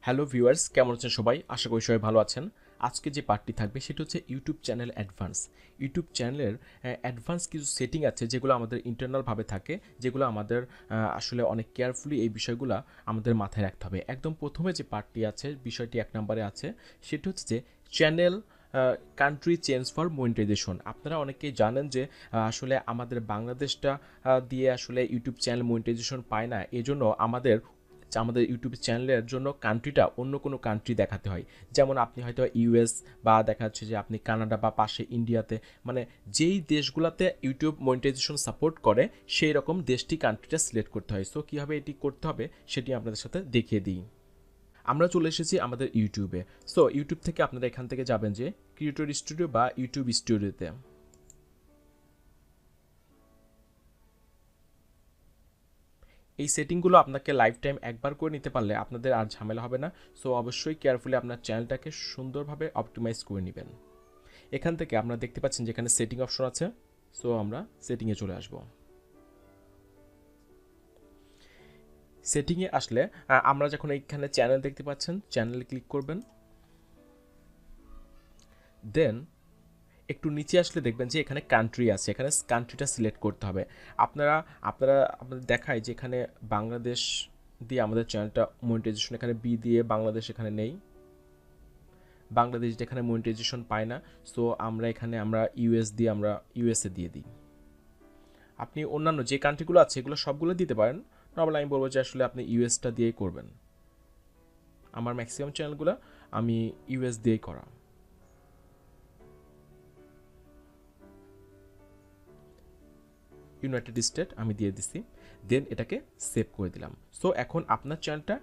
Hello viewers, কেমন আছেন সবাই? আশা করি সবাই ভালো আছেন। আজকে যে পার্টটি থাকবে সেটা হচ্ছে ইউটিউব চ্যানেল অ্যাডভান্স। ইউটিউব চ্যানেলের অ্যাডভান্স কিছু সেটিং আছে যেগুলো আমাদের ইন্টারনালভাবে থাকে, যেগুলো আমাদের আসলে অনেক কেয়ারফুলি এই বিষয়গুলো আমাদের মাথায় রাখতে হবে। একদম প্রথমে যে পার্টটি আছে, বিষয়টি ১ নম্বরে আছে, সেটা হচ্ছে যে channel country change for monetization. আপনারা অনেকেই জানেন যে আসলে আমাদের বাংলাদেশটা দিয়ে আসলে ইউটিউব চ্যানেল মনিটাইজেশন পায় না। এজন্য আমাদের ইউটিউব চ্যানেলের জন্য কান্ট্রিটা অন্য কোনো কান্ট্রি দেখাতে হয়। যেমন আপনি হয়তো ইউএস বা দেখা যাচ্ছে যে আপনি কানাডা বা পাশে ইন্ডিয়াতে, মানে যেই দেশগুলোতে ইউটিউব মনিটাইজেশন সাপোর্ট করে সেই রকম দেশটি কান্ট্রিটা সিলেক্ট করতে হয়। সো কীভাবে এটি করতে হবে সেটি আপনাদের সাথে দেখিয়ে দিই। আমরা চলে এসেছি আমাদের ইউটিউবে। সো ইউটিউব থেকে আপনারা এখান থেকে যাবেন যে ক্রিয়েটর স্টুডিও বা ইউটিউব স্টুডিওতে। এই সেটিংগুলো আপনাকে লাইফ টাইম একবার করে নিতে পারলে আপনাদের আর ঝামেলা হবে না। সো অবশ্যই কেয়ারফুলি আপনার চ্যানেলটাকে সুন্দরভাবে অপটিমাইজ করে নেবেন। এখান থেকে আপনারা দেখতে পাচ্ছেন যেখানে সেটিং অপশন আছে। সো আমরা সেটিংয়ে চলে আসব। সেটিংয়ে আসলে আমরা যখন এইখানে চ্যানেল দেখতে পাচ্ছেন, চ্যানেলে ক্লিক করবেন। দেন একটু নিচে আসলে দেখবেন যে এখানে কান্ট্রি আছে, এখানে কান্ট্রিটা সিলেক্ট করতে হবে। আপনারা আপনারা আপনাদের দেখায় যে এখানে বাংলাদেশ দিয়ে আমাদের চ্যানেলটা মনিটাইজেশন, এখানে বি দিয়ে বাংলাদেশ এখানে নেই, বাংলাদেশ যেখানে মনিটাইজেশন পায় না। সো আমরা এখানে ইউএস দিয়ে আমরা ইউএসএ দিয়ে দিই। আপনি অন্যান্য যে কান্ট্রিগুলো আছে এগুলো সবগুলো দিতে পারেন। নর্মাল আমি বলবো যে আসলে আপনি ইউএসটা দিয়েই করবেন। আমার ম্যাক্সিমাম চ্যানেলগুলো আমি ইউএস দিয়েই করা। ইউনাইটেড স্টেট আমি দিয়ে দিছি। দেন এটাকে সেভ করে দিলাম। সো এখন আপনার চ্যানেলটা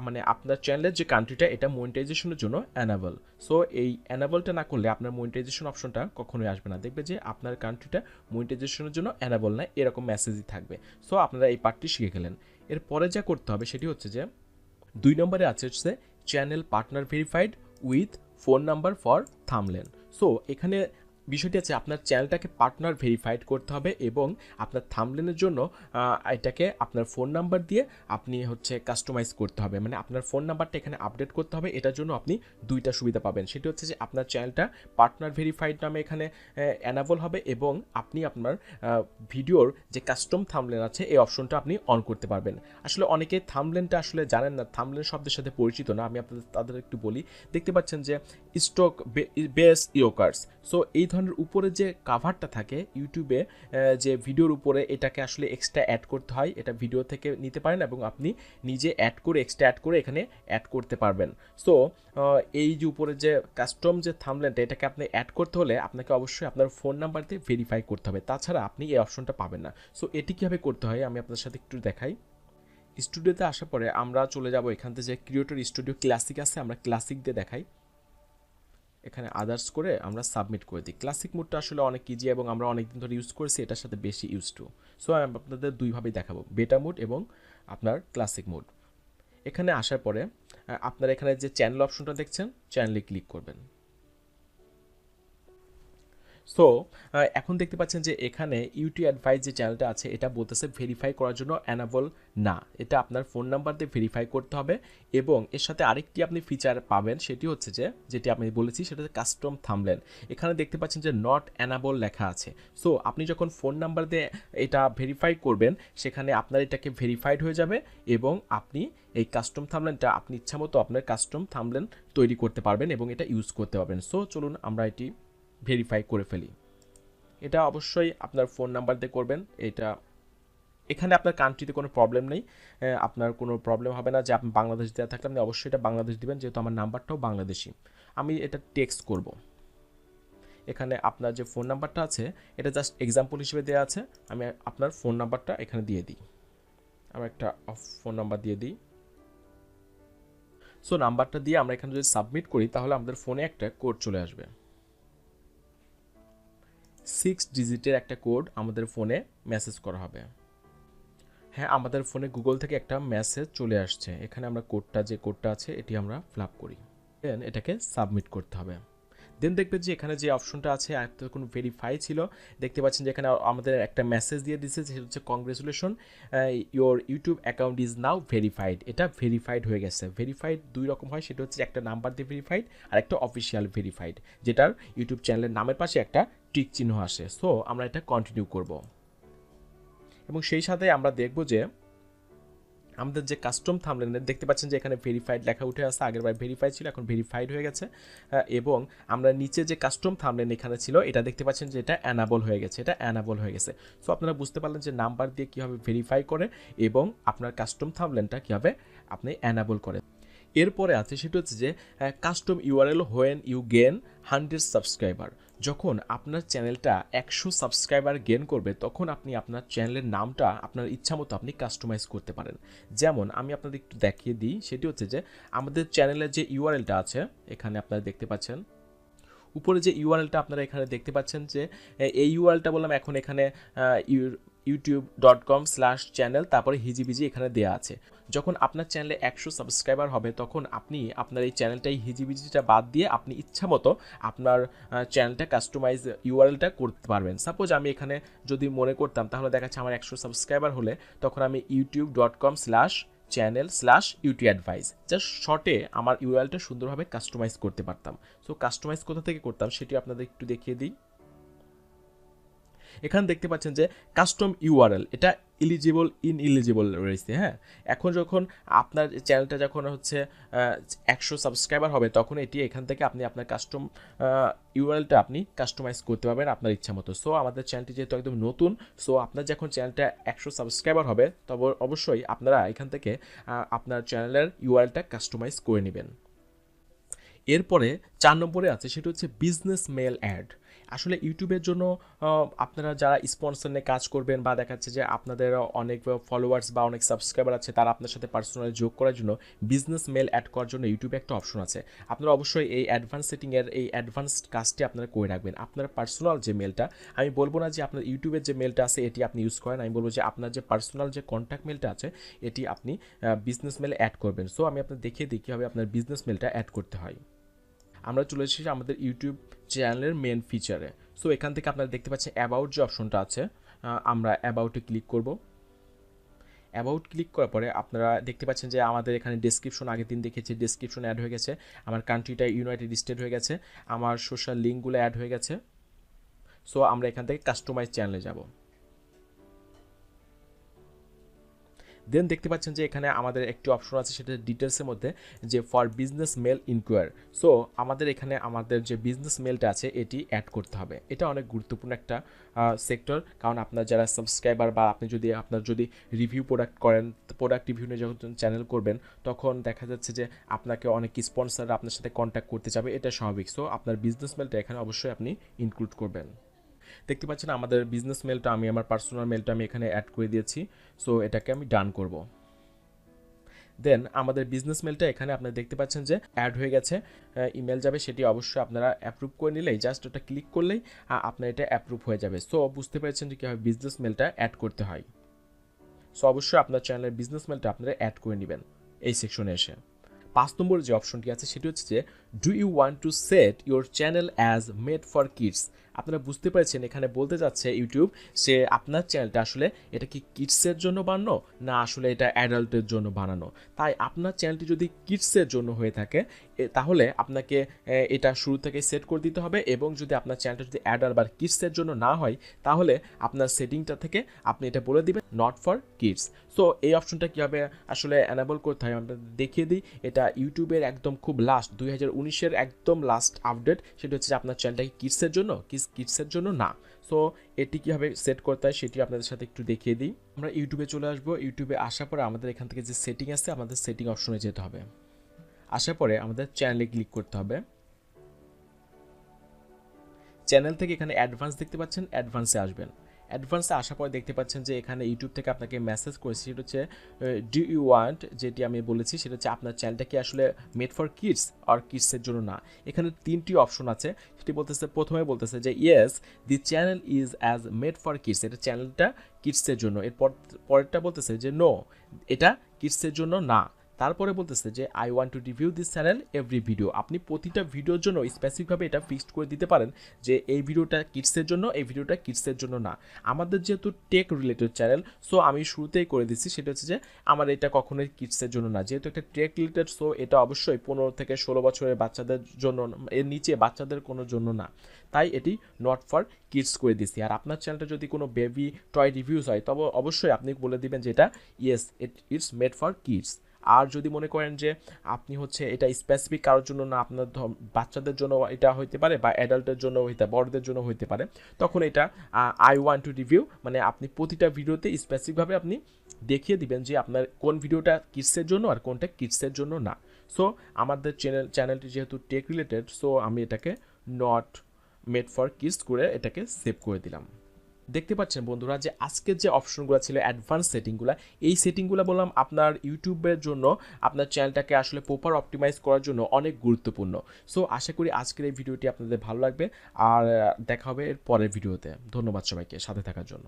মানে আপনার চ্যানেলের যে কান্ট্রিটা এটা মনিটাইজেশনের জন্য অ্যানাবল। সো এই অ্যানাবলটা না করলে আপনার মনিটাইজেশন অপশনটা কখনোই আসবে না। দেখবে যে আপনার কান্ট্রিটা মনিটাইজেশনের জন্য অ্যানাবল না, এরকম মেসেজই থাকবে। সো আপনারা এই পার্টটি শিখে গেলেন। এরপরে যা করতে হবে সেটি হচ্ছে যে ২ নম্বরে আছে হচ্ছে channel partner verified with phone number for thumbnail. So এখানে বিষয়টি আছে আপনার চ্যানেলটাকে পার্টনার ভেরিফাইড করতে হবে এবং আপনার থাম্বনেলের জন্য এটাকে আপনার ফোন নাম্বার দিয়ে আপনি হচ্ছে কাস্টমাইজ করতে হবে। মানে আপনার ফোন নাম্বারটা এখানে আপডেট করতে হবে। এটার জন্য আপনি ২টা সুবিধা পাবেন। সেটি হচ্ছে যে আপনার চ্যানেলটা পার্টনার ভেরিফাইড নামে এখানে অ্যানাবল হবে এবং আপনি আপনার ভিডিওর যে কাস্টম থাম্বনেল আছে এই অপশনটা আপনি অন করতে পারবেন। আসলে অনেকে থাম্বনেলটা আসলে জানেন না, থাম্বনেল শব্দের সাথে পরিচিত না। আমি তাদের একটু বলি। দেখতে পাচ্ছেন যে স্টক বেস ইয়োকার্স। সো এই ধরনের উপরে যে কাভারটা থাকে ইউটিউবে, যে ভিডিওর উপরে, এটাকে আসলে এক্সট্রা অ্যাড করতে হয়। এটা ভিডিও থেকে নিতে পারেন এবং আপনি নিজে এক্সট্রা অ্যাড করে এখানে অ্যাড করতে পারবেন। সো এই যে উপরে যে কাস্টম যে থাম্বনেলটা এটাকে আপনি অ্যাড করতে হলে আপনাকে অবশ্যই আপনার ফোন নাম্বার দিয়ে ভেরিফাই করতে হবে, তাছাড়া আপনি এই অপশনটা পাবেন না। সো এটি কীভাবে করতে হয় আমি আপনাদের সাথে একটু দেখাই। স্টুডিওতে আসার পরে আমরা চলে যাব এখান থেকে যে ক্রিয়েটর স্টুডিও ক্লাসিক আছে, আমরা ক্লাসিক দিয়ে দেখাই। এখানে আদার্স করে আমরা সাবমিট করে দিই। ক্লাসিক মোডটা আসলে অনেক ইজি এবং আমরা অনেকদিন ধরে ইউজ করেছি, এটার সাথে বেশি ইউজ টু। সো আমি আপনাদের দুইভাবেই দেখাবো, বেটা মোড এবং আপনার ক্লাসিক মোড। এখানে আসার পরে আপনারা এখানে যে চ্যানেল অপশনটা দেখছেন, চ্যানেলে ক্লিক করবেন। সো এখন দেখতে পাচ্ছেন যে এখানে ইউটি অ্যাডভাইস যে চ্যানেলটা আছে এটা বলতেছে ভেরিফাই করার জন্য অ্যানাবল না, এটা আপনার ফোন নাম্বার দিয়ে ভেরিফাই করতে হবে। এবং এর সাথে আরেকটি আপনি ফিচার পাবেন, সেটি হচ্ছে যে যেটি আমি বলেছি সেটা হচ্ছে কাস্টম থাম্বনেল। এখানে দেখতে পাচ্ছেন যে নট অ্যানাবল লেখা আছে। সো আপনি যখন ফোন নাম্বার দিয়ে এটা ভেরিফাই করবেন সেখানে আপনার এটাকে ভেরিফাইড হয়ে যাবে এবং আপনি এই কাস্টম থাম্বনেলটা আপনি ইচ্ছামতো আপনার কাস্টম থাম্বনেল তৈরি করতে পারবেন এবং এটা ইউজ করতে পারবেন। সো চলুন আমরা এটি ভেরিফাই করে ফেলি। এটা অবশ্যই আপনার ফোন নাম্বার দিয়ে করবেন। এটা এখানে আপনার কান্ট্রিতে কোনো প্রবলেম নেই, আপনার কোনো প্রবলেম হবে না যে আপনি বাংলাদেশ দেওয়া থাকলে আপনি অবশ্যই এটা বাংলাদেশ দিবেন, যেহেতু আমার নাম্বারটাও বাংলাদেশি। আমি এটা টেক্সট করব। এখানে আপনার যে ফোন নাম্বারটা আছে এটা জাস্ট এক্সাম্পল হিসেবে দেওয়া আছে, আমি আপনার ফোন নাম্বারটা এখানে দিয়ে দিই। আমি একটা ফোন নাম্বার দিয়ে দিই। সো নাম্বারটা দিয়ে আমরা এখানে যদি সাবমিট করি তাহলে আমাদের ফোনে একটা কোড চলে আসবে। 6 ডিজিটের একটা কোড আমাদের ফোনে মেসেজ করা হবে। হ্যাঁ, আমাদের ফোনে গুগল থেকে একটা মেসেজ চলে আসছে। এখানে আমরা যে কোডটা আছে এটি আমরা ফিল আপ করি। দেন এটাকে সাবমিট করতে হবে। দেন দেখবেন যে এখানে যে অপশনটা আছে কোনো ভেরিফাই ছিল, দেখতে পাচ্ছেন যে এখানে আমাদের একটা মেসেজ দিয়ে দিচ্ছে, সেটা হচ্ছে congratulation, your YouTube account is now verified. এটা ভেরিফাইড হয়ে গেছে। ভেরিফাইড দুই রকম হয়, সেটা হচ্ছে একটা নাম্বার দিয়ে ভেরিফাইড আর একটা অফিসিয়াল ভেরিফাইড, যেটার ইউটিউব চ্যানেলের নামের পাশে একটা টিক চিহ্ন আসে। সো আমরা এটা কন্টিনিউ করব এবং সেই সাথে আমরা দেখব যে আমাদের যে কাস্টম থাম্বনেল দেখতে পাচ্ছেন যে এখানে ভেরিফাইড লেখা উঠে আসছে, আগেরবার ভেরিফাইড ছিল, এখন ভেরিফাইড হয়ে গেছে। এবং আমরা নিচে যে কাস্টম থাম্বনেল এখানে ছিল এটা দেখতে পাচ্ছেন যে এটা অ্যানাবল হয়ে গেছে, এটা অ্যানাবল হয়ে গেছে। সো আপনারা বুঝতে পারলেন যে নাম্বার দিয়ে কীভাবে ভেরিফাই করে এবং আপনার কাস্টম থাম্বনেলটা কীভাবে আপনি অ্যানাবল করে। এরপরে আছে সেটা হচ্ছে যে custom URL when you gain 100 subscriber. যখন আপনার চ্যানেলটা 100 সাবস্ক্রাইবার গেন করবে তখন আপনি আপনার চ্যানেলের নামটা আপনার ইচ্ছা মতো আপনি কাস্টমাইজ করতে পারেন। যেমন আমি আপনাদের একটু দেখিয়ে দিই, সেটি হচ্ছে যে আমাদের চ্যানেলের যে ইউআরএলটা আছে এখানে আপনারা দেখতে পাচ্ছেন, উপরে যে ইউআরএলটা আপনারা এখানে দেখতে পাচ্ছেন যে এই ইউআরএলটা বললাম, এখন এখানে youtube.com/channel তারপরে হিজিবিজি এখানে দেওয়া আছে। যখন আপনার চ্যানেলে 100 সাবস্ক্রাইবার হবে তখন আপনি আপনার এই চ্যানেলটা এই হিজিবিজিটা বাদ দিয়ে আপনি ইচ্ছা মতো আপনার চ্যানেলটা কাস্টমাইজ ইউআরএলটা করতে পারবেন। সাপোজ আমি এখানে যদি মনে করতাম তাহলে দেখাচ্ছে আমার 100 সাবস্ক্রাইবার হলে তখন আমি youtube.com/channel/UTadvice জাস্ট শর্টে আমার ইউআরএলটা সুন্দরভাবে কাস্টমাইজ করতে পারতাম। সো কাস্টমাইজ কোথা থেকে করতাম সেটি আপনাদের একটু দেখিয়ে দিই। এখানে দেখতে পাচ্ছেন যে কাস্টম ইউআরএল এটা ইনএলিজিবল রয়েছে। হ্যাঁ, এখন যখন আপনার চ্যানেলটা যখন হচ্ছে 100 সাবস্ক্রাইবার হবে তখন এটি এখান থেকে আপনি আপনার কাস্টম ইউআরএলটা আপনি কাস্টমাইজ করতে পারবেন আপনার ইচ্ছা মতো। সো আমাদের চ্যানেলটি যেহেতু একদম নতুন, সো আপনার যখন চ্যানেলটা 100 সাবস্ক্রাইবার হবে তবে অবশ্যই আপনারা এখান থেকে আপনার চ্যানেলের ইউআরএলটা কাস্টমাইজ করে নেবেন। এরপরে 4 নম্বরে আছে সেটা হচ্ছে বিজনেস মেল অ্যাড। আসলে ইউটিউবের জন্য আপনারা যারা স্পন্সর নিয়ে কাজ করবেন বা দেখাচ্ছে যে আপনাদের অনেক ফলোয়ার্স বা অনেক সাবস্ক্রাইবার আছে, তারা আপনার সাথে পার্সোনালি যোগ করার জন্য বিজনেস মেল অ্যাড করার জন্য ইউটিউবে একটা অপশন আছে। আপনারা অবশ্যই এই অ্যাডভান্স সেটিংয়ের এই অ্যাডভান্সড কাজটি আপনারা করে রাখবেন। আপনার পার্সোনাল যে মেলটা, আমি বলবো না যে আপনার ইউটিউবের যে মেলটা আছে এটি আপনি ইউজ করেন, আমি বলবো যে আপনার যে পার্সোনাল যে কন্ট্যাক্ট মেলটা আছে এটি আপনি বিজনেস মেলে অ্যাড করবেন। সো আমি আপনার দেখিয়ে দিই কীভাবে আপনার বিজনেস মেলটা অ্যাড করতে হয়। আমরা চলে এসেছি আমাদের ইউটিউব চ্যানেলের মেন ফিচারে। সো এখান থেকে আপনারা দেখতে পাচ্ছেন অ্যাবাউট যে অপশনটা আছে, আমরা অ্যাবাউটে ক্লিক করব। অ্যাবাউট ক্লিক করার পরে আপনারা দেখতে পাচ্ছেন যে আমাদের এখানে ডেসক্রিপশন আগের দিন দেখেছি, ডেসক্রিপশন অ্যাড হয়ে গেছে, আমার কান্ট্রিটা ইউনাইটেড স্টেট হয়ে গেছে, আমার সোশ্যাল লিঙ্কগুলো অ্যাড হয়ে গেছে। সো আমরা এখান থেকে কাস্টমাইজ চ্যানেলে যাব। দেন দেখতে পাচ্ছেন যে এখানে আমাদের একটি অপশন আছে, সেটা ডিটেলসের মধ্যে যে for business mail inquire. So আমাদের এখানে আমাদের যে বিজনেস মেলটা আছে এটি অ্যাড করতে হবে। এটা অনেক গুরুত্বপূর্ণ একটা সেক্টর, কারণ আপনার যারা সাবস্ক্রাইবার বা আপনি যদি আপনার যদি রিভিউ প্রোডাক্ট করেন, প্রোডাক্ট রিভিউ নিয়ে যখন চ্যানেল করবেন তখন দেখা যাচ্ছে যে আপনাকে অনেক স্পন্সররা আপনার সাথে কন্ট্যাক্ট করতে যাবে, এটা স্বাভাবিক। সো আপনার বিজনেস মেলটা এখানে অবশ্যই আপনি ইনক্লুড করবেন। দেখতে পাচ্ছেন আমাদের বিজনেস মেলটা আমি আমার পার্সোনাল মেলটা আমি এখানে অ্যাড করে দিয়েছি। সো এটাকে আমি ডান করব। দেন আমাদের বিজনেস মেলটা এখানে আপনারা দেখতে পাচ্ছেন যে অ্যাড হয়ে গেছে, ইমেল যাবে, সেটি অবশ্যই আপনারা অ্যাপ্রুভ করে নিলেই, জাস্ট ওটা ক্লিক করলেই আপনার এটা অ্যাপ্রুভ হয়ে যাবে। সো বুঝতে পেরেছেন যে কীভাবে বিজনেস মেলটা অ্যাড করতে হয়। সো অবশ্যই আপনার চ্যানেলের বিজনেস মেলটা আপনারা অ্যাড করে নেবেন এই সেকশনে এসে। 5 নম্বর যে অপশনটি আছে সেটি হচ্ছে যে do you want to set your channel as made for kids. আপনারা বুঝতে পেরেছেন এখানে বলতে যাচ্ছে ইউটিউব সে আপনার চ্যানেলটা আসলে এটা কি কিডসের জন্য বানানো না আসলে এটা অ্যাডাল্টের জন্য বানানো। তাই আপনার চ্যানেলটি যদি কিডসের জন্য হয়ে থাকে তাহলে আপনাকে এটা শুরু থেকে সেট করে দিতে হবে, এবং যদি আপনার চ্যানেলটা যদি অ্যাডাল্ট বা কিডসের জন্য না হয় তাহলে আপনার সেটিংটা থেকে আপনি এটা বলে দিবেন নট ফর কিডস। সো এই অপশনটা কীভাবে আসলে অ্যানাবল করতে হয় আমরা দেখিয়ে দিই। এটা ইউটিউবের একদম খুব লাস্ট 2019-এর একদম লাস্ট আপডেট, সেটা হচ্ছে যে আপনার চ্যানেলটা কি কিডসের জন্য কিডসের জন্য না। সো এটি কীভাবে সেট করতে হয় সেটি আপনাদের সাথে একটু দেখিয়ে দিই। আমরা ইউটিউবে চলে আসবো। ইউটিউবে আসার পরে আমাদের এখান থেকে যে সেটিং আছে আমাদের সেটিং অপশনে যেতে হবে। আসার পরে আমাদের চ্যানেলে ক্লিক করতে হবে। চ্যানেল থেকে এখানে অ্যাডভান্স দেখতে পাচ্ছেন, অ্যাডভান্সে আসবেন। অ্যাডভান্সে আসার পরে দেখতে পাচ্ছেন যে এখানে ইউটিউব থেকে আপনাকে মেসেজ করেছি, সেটা হচ্ছে ডু ইউ ওয়ান্ট, যেটি আমি বলেছি সেটা হচ্ছে আপনার চ্যানেলটা কি আসলে মেড ফর কিডস আর কিডসের জন্য না। এখানে 3টি অপশন আছে, সেটি বলতেছে, প্রথমে বলতেছে যে yes the channel is as made for kids, এটা চ্যানেলটা কিডসের জন্য। এরপর পরেরটা বলতেছে যে নো এটা কিডসের জন্য না। তারপরে বলতেছে যে I want to review this channel every video. আপনি প্রতিটা ভিডিওর জন্য স্পেসিফিকভাবে এটা ফিক্সড করে দিতে পারেন যে এই ভিডিওটা কিডসের জন্য, এই ভিডিওটা কিডসের জন্য না। আমাদের যেহেতু টেক রিলেটেড চ্যানেল, সো আমি শুরুতেই করে দিচ্ছি সেটা হচ্ছে যে আমার এটা কখনোই কিডসের জন্য না। যেহেতু একটা টেক রিলেটেড, সো এটা অবশ্যই 15 থেকে 16 বছরের বাচ্চাদের জন্য, এর নিচে বাচ্চাদের কোনো জন্য না, তাই এটি নট ফর কিডস করে দিছি। আর আপনার চ্যানেলটা যদি কোনো বেবি টয় রিভিউস হয় তবে অবশ্যই আপনি বলে দিবেন যে এটা yes it's made for kids. আর যদি মনে করেন যে আপনি হচ্ছে এটা স্পেসিফিক কারোর জন্য না, আপনার বাচ্চাদের জন্য এটা হইতে পারে বা অ্যাডাল্টের জন্য হইতে, বড়দের জন্য হইতে পারে, তখন এটা আই ওয়ান্ট টু রিভিউ, মানে আপনি প্রতিটা ভিডিওতে স্পেসিফিকভাবে আপনি দেখিয়ে দিবেন যে আপনার কোন ভিডিওটা কিডসের জন্য আর কোনটা কিডসের জন্য না। সো আমাদের চ্যানেলটি যেহেতু টেক রিলেটেড, সো আমি এটাকে নট মেড ফর কিডস করে এটাকে সেভ করে দিলাম। দেখতে পাচ্ছেন বন্ধুরা যে আজকের যে অপশনগুলো ছিল অ্যাডভান্স সেটিংগুলো, এই সেটিংগুলো বললাম আপনার ইউটিউবের জন্য, আপনার চ্যানেলটাকে আসলে প্রপার অপটিমাইজ করার জন্য অনেক গুরুত্বপূর্ণ। সো আশা করি আজকের এই ভিডিওটি আপনাদের ভালো লাগবে, আর দেখা হবে এর পরের ভিডিওতে। ধন্যবাদ সবাইকে সাথে থাকার জন্য।